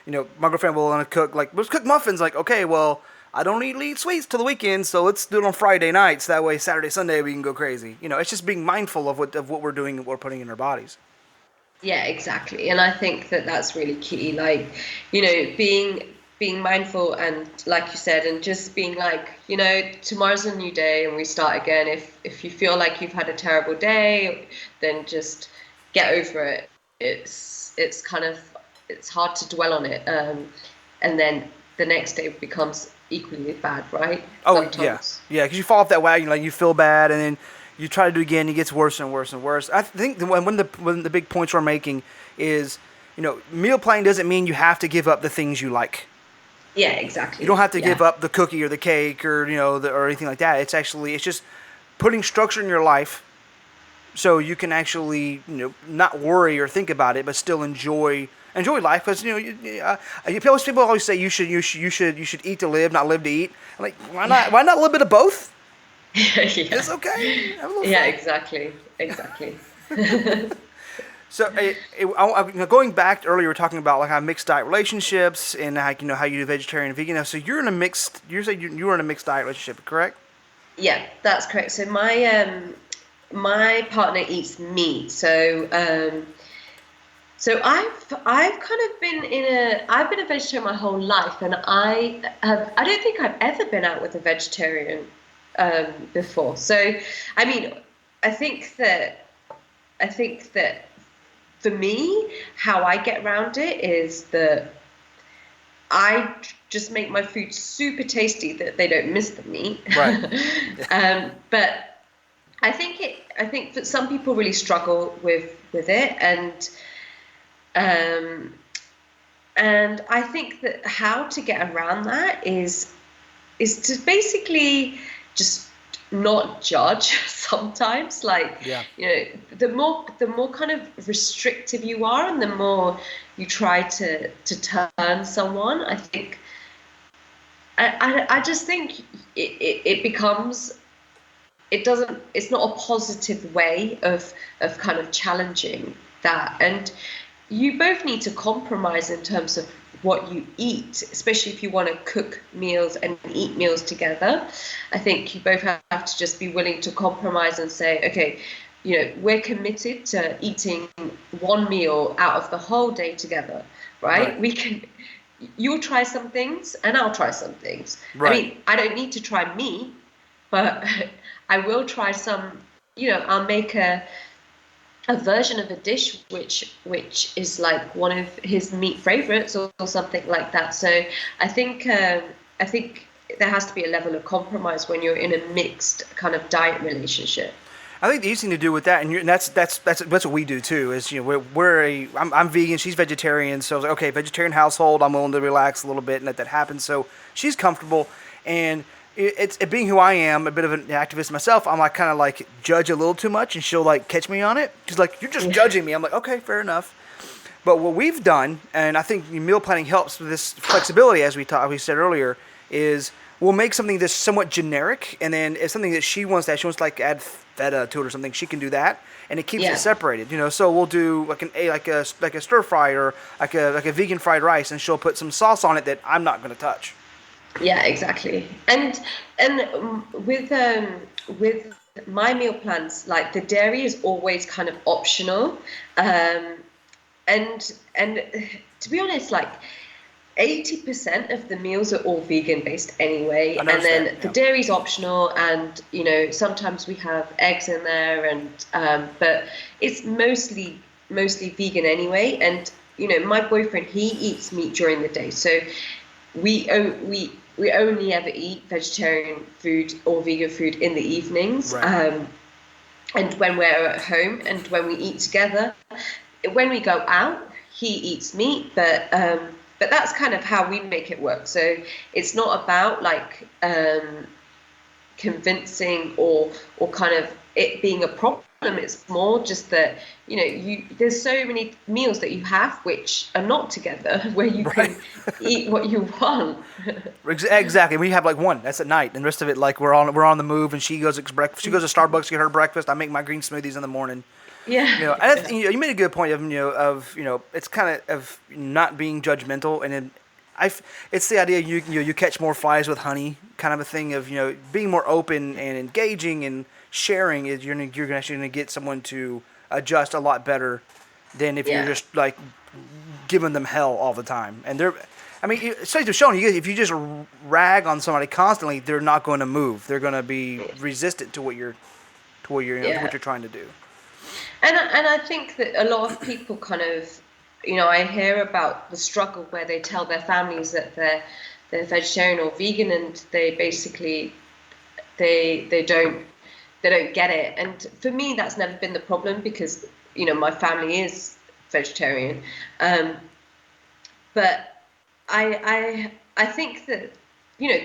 my girlfriend will want to cook. Like, let's cook muffins. Like, okay, well, I don't eat sweets till the weekend, so let's do it on Friday nights. That way, Saturday, Sunday, we can go crazy. It's just being mindful of what we're doing and what we're putting in our bodies. Yeah, exactly. And I think that that's really key. Like, being mindful, and like you said, and just being like, tomorrow's a new day and we start again. If you feel like you've had a terrible day, then just get over it. It's kind of, it's hard to dwell on it, and then the next day becomes equally bad, right? Oh, Sometimes. yeah, because you fall off that wagon, like you feel bad, and then you try to do it again, it gets worse and worse and worse. I think one of the big points we're making is, meal planning doesn't mean you have to give up the things you like. Yeah, exactly. You don't have to give up the cookie or the cake or or anything like that. It's just putting structure in your life, so you can actually not worry or think about it, but still enjoy life. Because people always say you should eat to live, not live to eat. I'm like, why not a little bit of both? Yeah. It's okay. Have a little Yeah, fun. exactly. So, going back to earlier, we were talking about like how mixed diet relationships and how you do vegetarian and vegan. So you're in a mixed. You said you were in a mixed diet relationship, correct? Yeah, that's correct. So my partner eats meat. So I've kind of I've been a vegetarian my whole life, and I don't think I've ever been out with a vegetarian before. So I mean, I think that for me, how I get around it is that I just make my food super tasty that they don't miss the meat. Right. But I think that some people really struggle with it, and I think that how to get around that is to basically just not judge sometimes. Like, the more kind of restrictive you are, and the more you try to turn someone, I think I just think it becomes, it's not a positive way of kind of challenging that. And you both need to compromise in terms of what you eat, especially if you want to cook meals and eat meals together. I think you both have to just be willing to compromise and say, okay, we're committed to eating one meal out of the whole day together, right? You'll try some things and I'll try some things. Right. I mean, I don't need to try meat, but I will try some, I'll make a version of a dish which is like one of his meat favorites, or something like that. So I think there has to be a level of compromise when you're in a mixed kind of diet relationship. I think the easy thing to do with that, and that's what we do too. Is I'm vegan, she's vegetarian, so I was like, okay, vegetarian household. I'm willing to relax a little bit and let that happen. So she's comfortable, and it's being who I am, a bit of an activist myself. I'm like kind of like judge a little too much, and she'll like catch me on it. She's like, you're just judging me. I'm like, okay, fair enough. But what we've done, and I think meal planning helps with this flexibility, as we said earlier, is we'll make something that's somewhat generic, and then if something that she wants to like add feta to it or something, she can do that, and it keeps it separated. So we'll do like a stir fry or like a vegan fried rice, and she'll put some sauce on it that I'm not going to touch. Yeah, exactly. And with my meal plans, like the dairy is always kind of optional. and to be honest, like 80% of the meals are all vegan based anyway, and then that, yeah. the dairy's optional, and sometimes we have eggs in there, and but it's mostly vegan anyway. And my boyfriend, he eats meat during the day, so we only ever eat vegetarian food or vegan food in the evenings. Right. And when we're at home and when we eat together, when we go out, he eats meat, but that's kind of how we make it work. So it's not about like convincing or kind of it being a problem. It's more just that there's so many meals that you have which are not together, where you Right. can eat what you want. Exactly. We have like one that's at night, and the rest of it like we're on the move. And she goes to She goes to Starbucks to get her breakfast. I make my green smoothies in the morning. Yeah. And you made a good point of it's kind of not being judgmental, and then it's the idea you catch more flies with honey, kind of a thing of being more open and engaging and sharing is you're actually going to get someone to adjust a lot better than if you're just like giving them hell all the time. And studies have shown if you just rag on somebody constantly, they're not going to move. They're going to be resistant to what you're trying to do. And I think that a lot of people kind of, I hear about the struggle where they tell their families that they're vegetarian or vegan, and they basically they don't get it. And for me, that's never been the problem, because my family is vegetarian. But I think that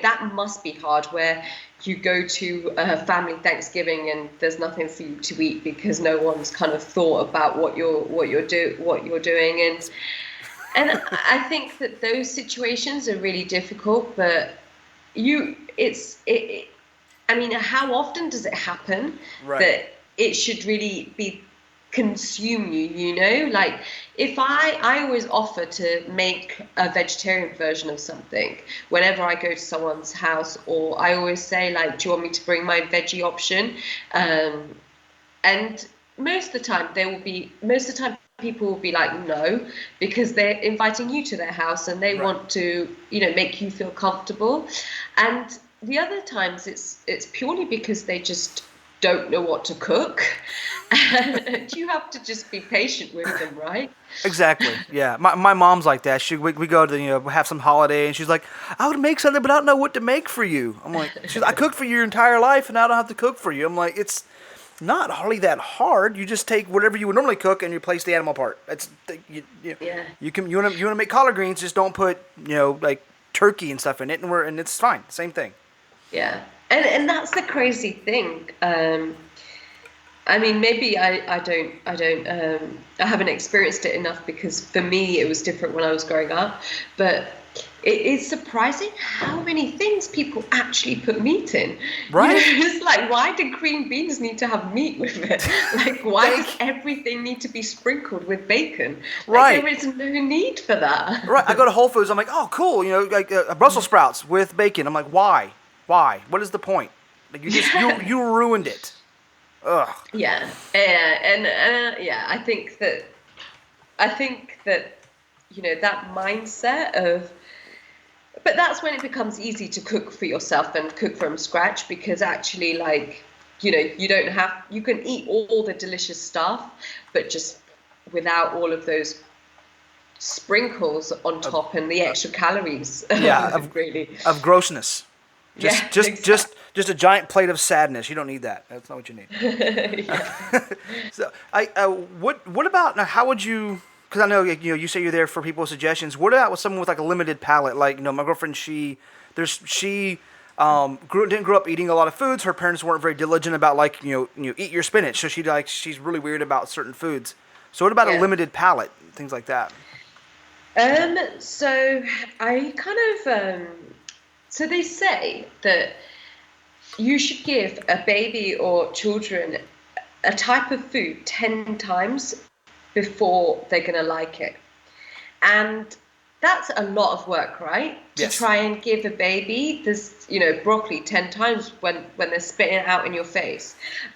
that must be hard, where you go to a family Thanksgiving and there's nothing for you to eat because no one's kind of thought about what you're doing, and I think that those situations are really difficult. But I mean, how often does it happen that it should really be consume you? Like, if I always offer to make a vegetarian version of something whenever I go to someone's house, or I always say, like, do you want me to bring my veggie option? And most of the time people will be like, no, because they're inviting you to their house and they want to make you feel comfortable. And the other times it's purely because they just don't know what to cook, and you have to just be patient with them, right? Exactly. Yeah. My mom's like that. We go to have some holiday, and she's like, I would make something, but I don't know what to make for you. I'm like, I cooked for you your entire life, and I don't have to cook for you. I'm like, it's not hardly that hard. You just take whatever you would normally cook and you replace the animal part. That's you want to make collard greens, just don't put like turkey and stuff in it, and it's fine. Same thing. Yeah. And that's the crazy thing. I mean, maybe I haven't experienced it enough, because for me it was different when I was growing up. But it is surprising how many things people actually put meat in. Right. It's like, why do green beans need to have meat with it? Like, why does everything need to be sprinkled with bacon? Like, there is no need for that. Right. I go to Whole Foods. I'm like, oh, cool. Like Brussels sprouts with bacon. I'm like, why? Why? What is the point? Like, you ruined it. Ugh. Yeah. And I think that that mindset of, but that's when it becomes easy to cook for yourself and cook from scratch, because actually, like, you can eat all the delicious stuff, but just without all of those sprinkles on top and the extra calories. Yeah. Of grossness. Just a giant plate of sadness. You don't need that. That's not what you need. So what about now? How would you? Because I know you say you're there for people's suggestions. What about with someone with like a limited palate? Like my girlfriend, she didn't grow up eating a lot of foods. Her parents weren't very diligent about like eat your spinach. So she's really weird about certain foods. So what about a limited palate? Things like that. So I kind of. So they say that you should give a baby or children a type of food 10 times before they're going to like it. And that's a lot of work, right? To Yes. try and give a baby this, broccoli 10 times when they're spitting it out in your face.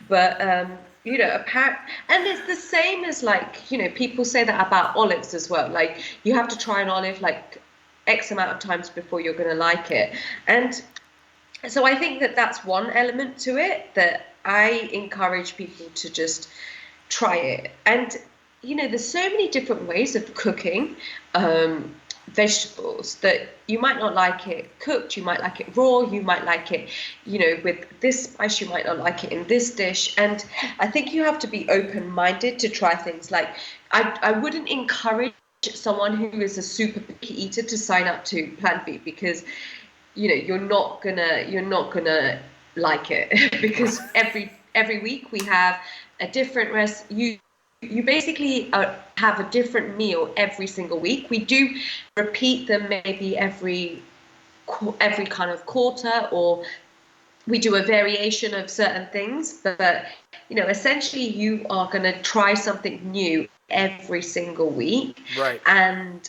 But, and it's the same as like, people say that about olives as well. Like you have to try an olive like X amount of times before you're going to like it. And so I think that that's one element to it that I encourage people to just try it. And, there's so many different ways of cooking vegetables that you might not like it cooked, you might like it raw, you might like it, with this spice, you might not like it in this dish. And I think you have to be open-minded to try things. Like I wouldn't encourage someone who is a super picky eater to sign up to plant-based because you're not gonna like it because every week we have a different recipe. You basically have a different meal every single week. We do repeat them maybe every kind of quarter, or we do a variation of certain things, but essentially you are going to try something new every single week. Right. And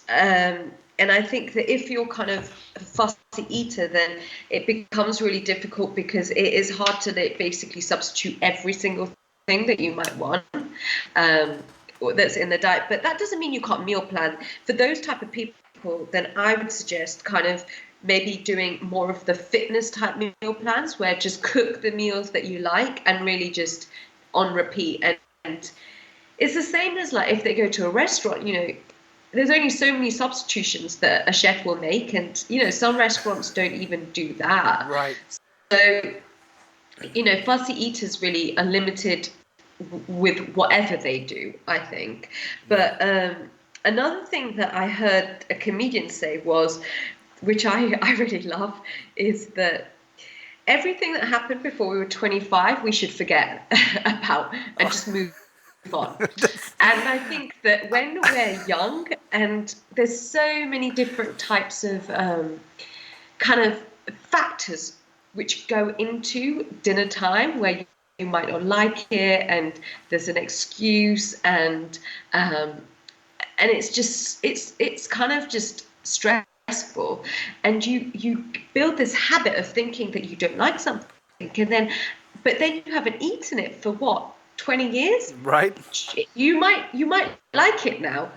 I think that if you're kind of a fussy eater, then it becomes really difficult because it is hard to basically substitute every single thing that you might want or that's in the diet. But that doesn't mean you can't meal plan. For those type of people, then I would suggest kind of maybe doing more of the fitness type meal plans where just cook the meals that you like and really just on repeat. And it's the same as like if they go to a restaurant, there's only so many substitutions that a chef will make, and some restaurants don't even do that. Right. So fussy eaters really are limited with whatever they do, I think. But another thing that I heard a comedian say was, which I really love, is that everything that happened before we were 25 we should forget about and just move on. And I think that when we're young, and there's so many different types of kind of factors which go into dinner time where you might not like it, and there's an excuse, and it's just it's kind of just stressful, and you build this habit of thinking that you don't like something, and but then you haven't eaten it for what, 20 years? Right. You might like it now,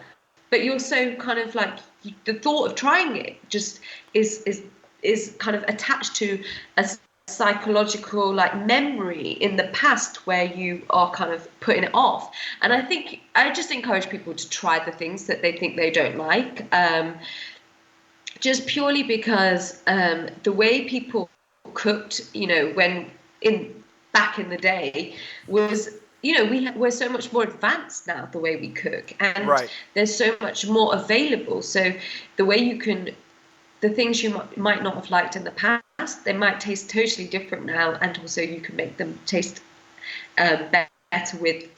but you're so kind of like the thought of trying it just is kind of attached to a psychological like memory in the past where you are kind of putting it off. And I think I just encourage people to try the things that they think they don't like, just purely because the way people cooked, when back in the day was, we're so much more advanced now the way we cook, and right. There's so much more available. So the way the things you might not have liked in the past, they might taste totally different now, and also you can make them taste better with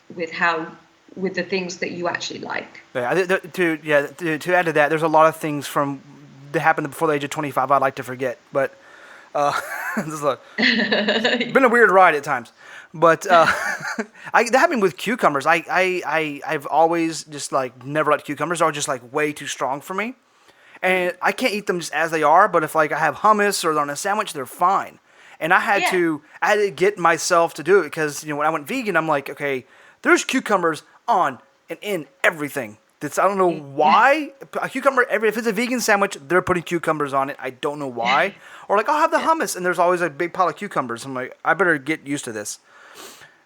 the things that you actually like. Yeah, to add to that, there's a lot of things that happened before the age of 25 I'd like to forget, but this is been a weird ride at times. But that happened with cucumbers. I've always just like never liked cucumbers. They're just like way too strong for me. And I can't eat them just as they are, but if like I have hummus or they're on a sandwich, they're fine. And I had to get myself to do it because when I went vegan, I'm like, okay, there's cucumbers on and in everything. I don't know why. A cucumber, if it's a vegan sandwich, they're putting cucumbers on it. I don't know why. Or like I'll have the hummus and there's always a big pile of cucumbers. I'm like, I better get used to this.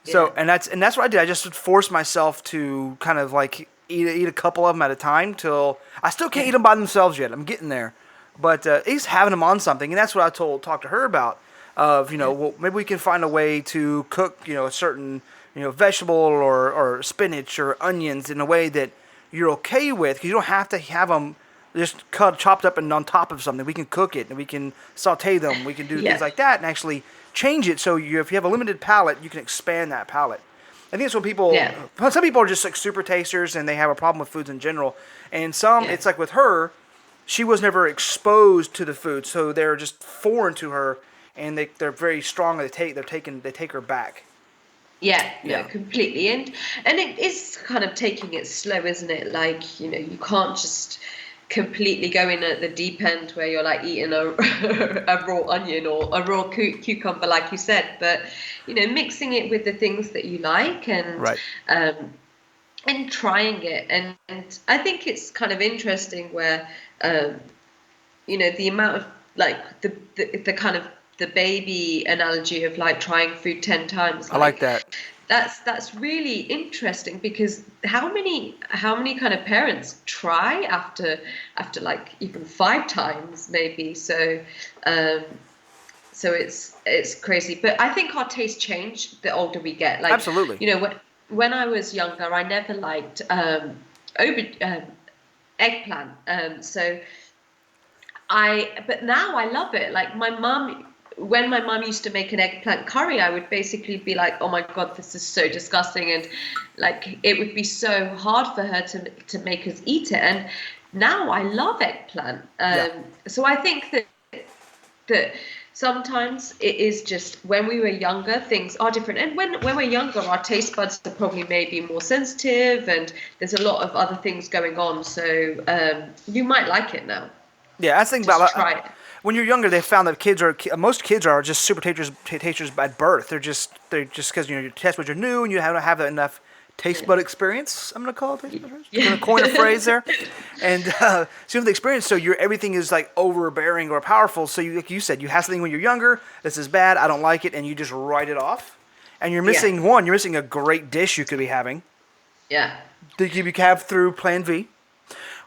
So and that's what I did. I just forced myself to kind of like eat a couple of them at a time till I still can't eat them by themselves yet. I'm getting there, but at least having them on something, and that's what I talked to her about. Of well, maybe we can find a way to cook a certain vegetable or spinach or onions in a way that you're okay with, because you don't have to have them just chopped up and on top of something. We can cook it and we can saute them. We can do things like that and actually change it so if you have a limited palate, you can expand that palate. I think it's when people, some people are just like super tasters and they have a problem with foods in general. And some, it's like with her, she was never exposed to the food, so they're just foreign to her, and they're very strong. They take her back. Yeah, completely. And it is kind of taking it slow, isn't it? Like, you can't just completely going at the deep end where you're like eating a, a raw onion or a raw cucumber, like you said. But mixing it with the things that you like, Right. and trying it, and I think it's kind of interesting where the amount of like the kind of the baby analogy of like trying food 10 times. I like that. That's really interesting, because how many kind of parents try after like even 5 times maybe. So it's crazy. But I think our tastes change the older we get. Like, Absolutely. When I was younger, I never liked eggplant. But now I love it. Like when my mum used to make an eggplant curry, I would basically be like, oh my God, this is so disgusting. And like, it would be so hard for her to make us eat it. And now I love eggplant. So I think that sometimes it is just when we were younger, things are different. And when we're younger, our taste buds are probably maybe more sensitive, and there's a lot of other things going on. So you might like it now. Yeah, I think Just about try it. When you're younger, they found that most kids are just super tasters by birth. They're just because your taste buds are new and you don't have enough taste bud experience. I'm gonna call it taste bud experience. I'm gonna coin a phrase there. And so you have the experience, so everything is like overbearing or powerful. So like you said, you have something when you're younger. This is bad. I don't like it, and you just write it off. And you're missing one. You're missing a great dish you could be having. Yeah. That you have through Plan V.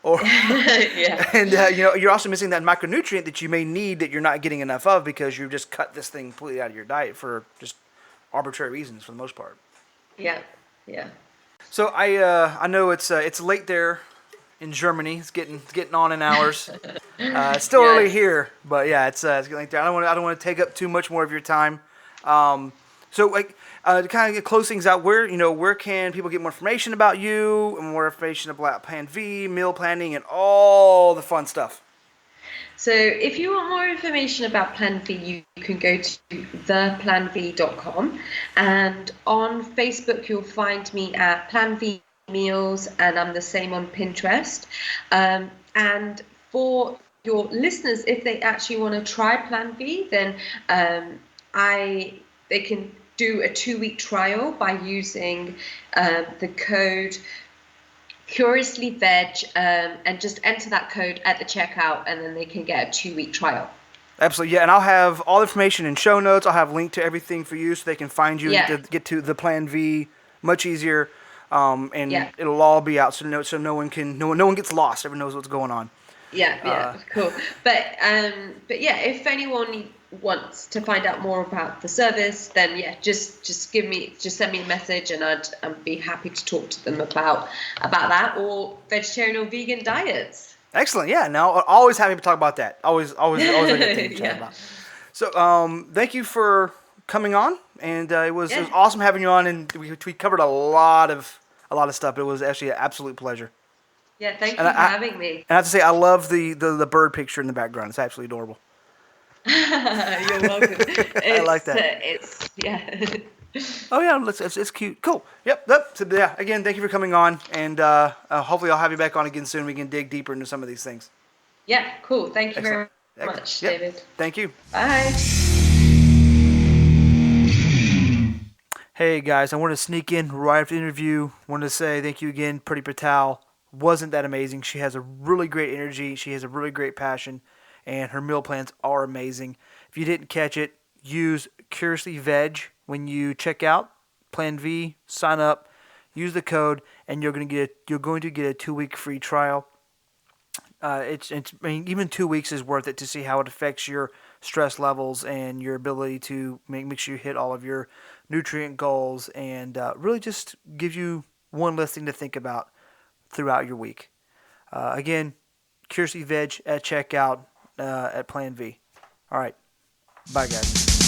Or and you're also missing that micronutrient that you may need that you're not getting enough of because you've just cut this thing completely out of your diet for just arbitrary reasons for the most part. Yeah. So I know it's late there in Germany. It's getting on in hours. It's still early here, but yeah, it's getting late there. I don't want to take up too much more of your time. So like to kind of close things out, where can people get more information about you and more information about Plan V, meal planning, and all the fun stuff? So if you want more information about Plan V, you can go to theplanv.com, and on Facebook you'll find me at Plan V Meals, and I'm the same on Pinterest. And for your listeners, if they actually want to try Plan V, then they can do a 2-week trial by using the code Curiously Veg, and just enter that code at the checkout, and then they can get a 2-week trial. Absolutely, yeah. And I'll have all the information in show notes. I'll have a link to everything for you so they can find you and get to the Plan V much easier. It'll all be out so no one gets lost. Everyone knows what's going on. Cool. But yeah, if anyone wants to find out more about the service, then just send me a message, and I'd be happy to talk to them about that, or vegetarian or vegan diets. Excellent. Yeah. Now, always happy to talk about that. Always a good thing to chat about. So, thank you for coming on, and it was awesome having you on, and we covered a lot of stuff. It was actually an absolute pleasure. Yeah, thank you for having me. And I have to say, I love the bird picture in the background. It's absolutely adorable. You're welcome. I like that. Oh yeah, it's cute. Cool. Yep. So yeah, again, thank you for coming on, and hopefully I'll have you back on again soon. We can dig deeper into some of these things. Yeah. Cool. Thank you very much, David. Thank you. Bye. Hey guys, I want to sneak in right after the interview. Wanted to say thank you again, Pretty Patel. Wasn't that amazing? She has a really great energy. She has a really great passion, and her meal plans are amazing. If you didn't catch it, use Curiously Veg when you check out Plan V. Sign up, use the code, and you're going to get a 2-week free trial. Even 2 weeks is worth it to see how it affects your stress levels and your ability to make sure you hit all of your nutrient goals, and really just gives you one less thing to think about throughout your week. Again, Curiously Veg at checkout at Plan V. All right. Bye, guys.